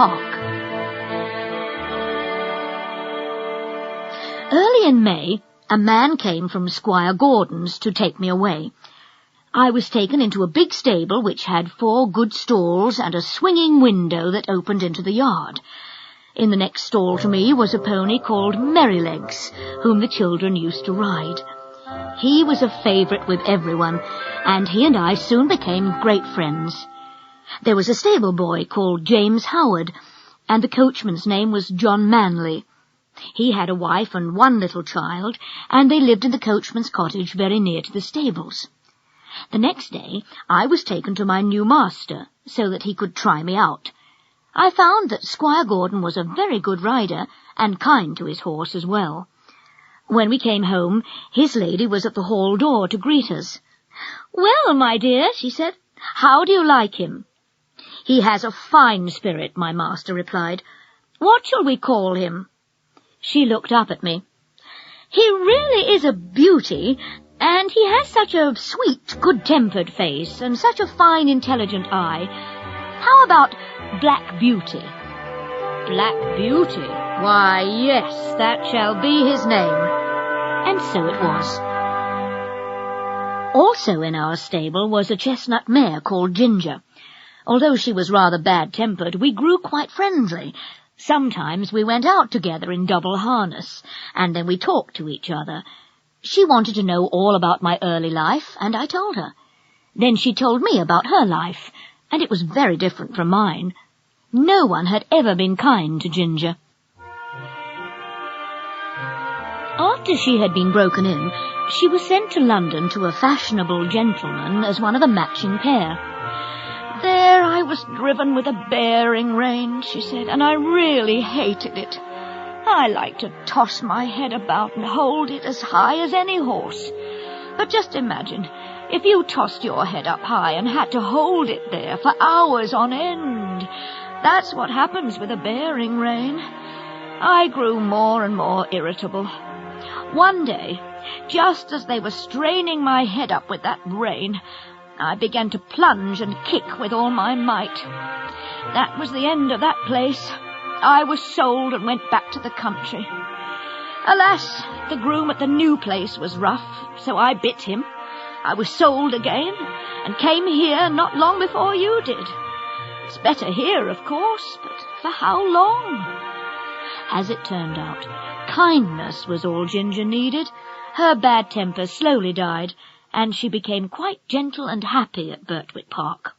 Park. Early in May, a man came from Squire Gordon's to take me away. I was taken into a big stable which had 4 good stalls and a swinging window that opened into the yard. In the next stall to me was a pony called Merrylegs, whom the children used to ride. He was a favourite with everyone, and he and I soon became great friends. There was a stable boy called James Howard, and the coachman's name was John Manley. He had a wife and 1 little child, and they lived in the coachman's cottage very near to the stables. The next day I was taken to my new master, so that he could try me out. I found that Squire Gordon was a very good rider, and kind to his horse as well. When we came home, his lady was at the hall door to greet us. "Well, my dear," she said, "how do you like him?" "He has a fine spirit," my master replied. "What shall we call him?" She looked up at me. "He really is a beauty, and he has such a sweet, good-tempered face, and such a fine, intelligent eye. How about Black Beauty?" "Black Beauty? Why, yes, that shall be his name." And so it was. Also in our stable was a chestnut mare called Ginger. Although she was rather bad-tempered, we grew quite friendly. Sometimes we went out together in double harness, and then we talked to each other. She wanted to know all about my early life, and I told her. Then she told me about her life, and it was very different from mine. No one had ever been kind to Ginger. After she had been broken in, she was sent to London to a fashionable gentleman as one of a matching pair. "There I was driven with a bearing rein," she said, "and I really hated it. I like to toss my head about and hold it as high as any horse. But just imagine, if you tossed your head up high and had to hold it there for hours on end. That's what happens with a bearing rein." I grew more and more irritable. One day, just as they were straining my head up with that rein, I began to plunge and kick with all my might. That was the end of that place. I was sold and went back to the country. Alas, the groom at the new place was rough, so I bit him. I was sold again, and came here not long before you did. It's better here, of course, but for how long? As it turned out, kindness was all Ginger needed. Her bad temper slowly died, and she became quite gentle and happy at Birtwick Park.